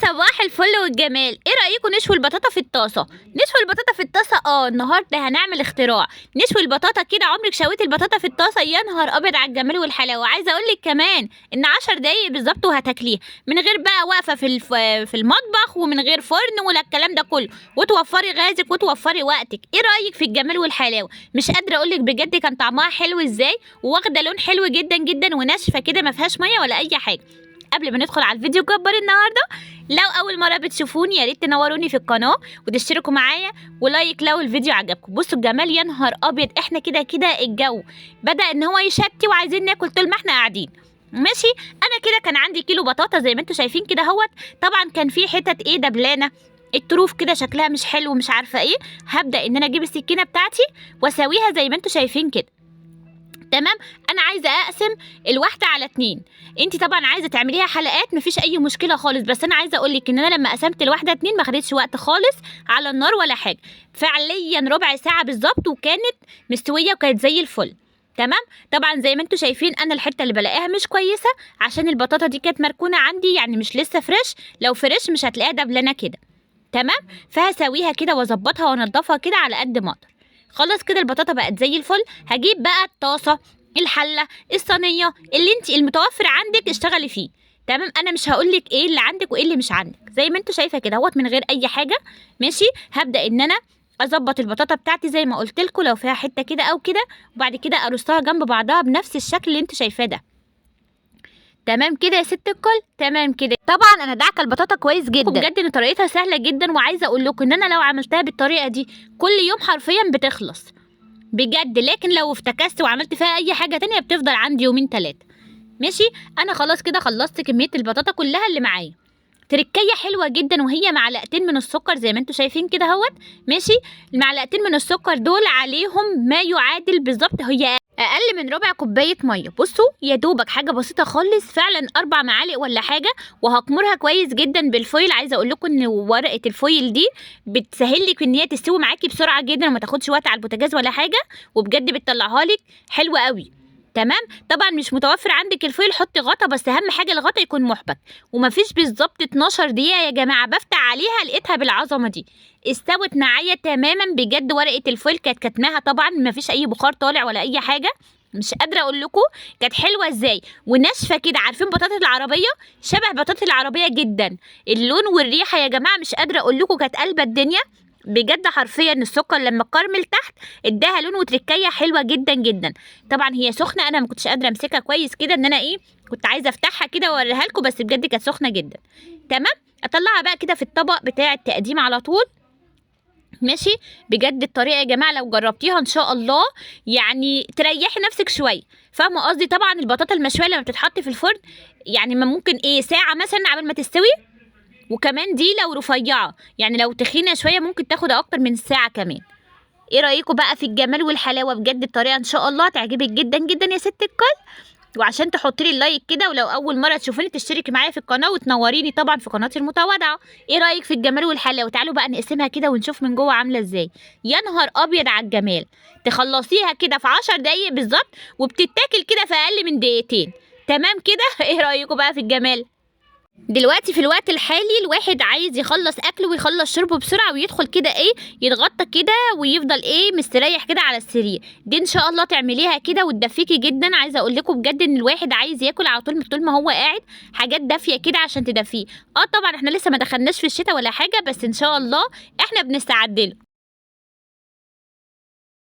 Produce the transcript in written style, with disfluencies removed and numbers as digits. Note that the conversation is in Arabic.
صباح الفل والجمال. ايه رايكم نشوي البطاطا في الطاسه؟ نشوي البطاطا في الطاسه. النهارده هنعمل اختراع. نشوي البطاطا كده. عمرك شويت البطاطا في الطاسه؟ يا نهار ابيض على الجمال والحلاوه. عايزه اقول لك كمان ان 10 دقايق بالظبط وهتاكليه من غير بقى واقفه في المطبخ، ومن غير فرن ولا الكلام ده كله، وتوفري غازك وتوفري وقتك. ايه رايك في الجمال والحلاوه؟ مش قادره اقول لك بجد كان طعمها حلو ازاي، وواخده لون حلو جدا جدا وناشفه كده، ما فيهاش ميه ولا اي حاجه. قبل ما ندخل على الفيديو كبر النهارده، لو اول مره بتشوفوني يا ريت تنوروني في القناه وتشتركوا معايا ولايك لو الفيديو عجبكم. بصوا الجمال، يا نهار ابيض. احنا كده الجو بدا ان هو يشتي وعايزين ناكل طول ما احنا قاعدين. ماشي. انا كده كان عندي كيلو بطاطا زي ما انتم شايفين كده اهوت. طبعا كان في حتت دبلانه، الطروف كده شكلها مش حلو ومش عارفه ايه. هبدا ان انا اجيب السكينه بتاعتي واسويها زي ما انتم شايفين كده. تمام. انا عايزه اقسم الواحده على 2. انت طبعا عايزه تعمليها حلقات، مفيش اي مشكله خالص، بس انا عايزه اقول لك ان انا لما قسمت الواحده 2 ما خدتش وقت خالص على النار ولا حاجه، فعليا ربع ساعه بالظبط وكانت مستويه وكانت زي الفل. تمام. طبعا زي ما انتم شايفين انا الحته اللي بلاقيها مش كويسه عشان البطاطا دي كانت مركونه عندي، يعني مش لسه فريش. لو فريش مش هتلاقيها دبلانه كده. تمام. فهسويها كده واظبطها وانضفها كده على قد ما اقدر. خلاص كده البطاطا بقت زي الفل. هجيب بقى الطاسه، الحله، الصينيه، اللي انت المتوفر عندك اشتغلي فيه. تمام. انا مش هقولك ايه اللي عندك وايه اللي مش عندك، زي ما انتوا شايفه كده اهوت من غير اي حاجه. ماشي. هبدا ان انا اظبط البطاطا بتاعتي زي ما قلت لكم، لو فيها حته كده او كده، وبعد كده ارصها جنب بعضها بنفس الشكل اللي انتوا شايفاه ده. تمام كده يا ست الكل. تمام كده. طبعا انا دعكه البطاطا كويس جدا بجد، ان طريقتها سهله جدا، وعايزه اقول لكم ان انا لو عملتها بالطريقه دي كل يوم حرفيا بتخلص بجد، لكن لو افتكست وعملت فيها اي حاجه تانية بتفضل عندي 2-3. ماشي. انا خلاص كده خلصت كميه البطاطا كلها اللي معايا. تركية حلوة جدا، وهي معلقتين من السكر زي ما انتوا شايفين كده اهوت. ماشي. المعلقتين من السكر دول عليهم ما يعادل بالظبط، هي اقل من ربع كوبايه ميه. بصوا يا دوبك حاجه بسيطه خالص فعلا، 4 معالق ولا حاجه. وهكمرها كويس جدا بالفويل. عايزه اقول لكم ان ورقه الفويل دي بتسهل لك ان هي تستوي معاكي بسرعه جدا، وما تاخدش وقت على البوتاجاز ولا حاجه، وبجد بتطلعها لك حلوه قوي. تمام. طبعا مش متوفر عندك الفويل حطي غطا، بس اهم حاجه الغطا يكون محبك. ومفيش بالظبط 12 دقيقه يا جماعه بفتح عليها لقيتها بالعظمه دي. استوت معايا تماما بجد. ورقه الفويل كانت كاتماها طبعا، مفيش اي بخار طالع ولا اي حاجه. مش قادره اقول لكم كانت حلوه ازاي وناشفه كده. عارفين بطاطا العربيه؟ شبه بطاطا العربيه جدا. اللون والريحه يا جماعه مش قادره اقول لكم كانت قلبه الدنيا بجد. حرفيا السكر لما كرمل تحت اداها لون وتركيه حلوه جدا جدا. طبعا هي سخنه، انا ما كنتش قادره امسكها كويس كده، ان انا كنت عايزه افتحها كده واوريها لكم، بس بجد كانت سخنه جدا. تمام. اطلعها بقى كده في الطبق بتاع التقديم على طول. ماشي. بجد الطريقه يا جماعه لو جربتيها ان شاء الله يعني تريحي نفسك شويه. فاهمه قصدي؟ طبعا البطاطا المشويه لما بتتحط في الفرن يعني ما ممكن ساعه مثلا قبل ما تستوي، وكمان دي لو رفيعه، يعني لو تخينه شويه ممكن تاخد اكتر من ساعه كمان. ايه رايكم بقى في الجمال والحلاوه؟ بجد الطريقه ان شاء الله تعجبك جدا جدا يا ست الكل. وعشان تحطي لي اللايك كده، ولو اول مره تشوفيني تشتركي معايا في القناه وتنوريني طبعا في قناتي المتواضعه. ايه رايك في الجمال والحلاوه؟ تعالوا بقى نقسمها كده ونشوف من جوه عامله ازاي. يا نهار ابيض على الجمال. تخلصيها كده في 10 دقايق بالظبط، وبتتاكل كده في اقل من دقيقتين. تمام كده. ايه رايكم بقى في الجمال؟ دلوقتي في الوقت الحالي الواحد عايز يخلص اكله ويخلص شربه بسرعه ويدخل كده يتغطى كده ويفضل مستريح كده على السرير. دي ان شاء الله تعمليها كده وتدفيكي جدا. عايزه اقول لكم بجد ان الواحد عايز ياكل على طول ما هو قاعد حاجات دافيه كده عشان تدفيه. طبعا احنا لسه ما دخلناش في الشتاء ولا حاجه، بس ان شاء الله احنا بنستعد له.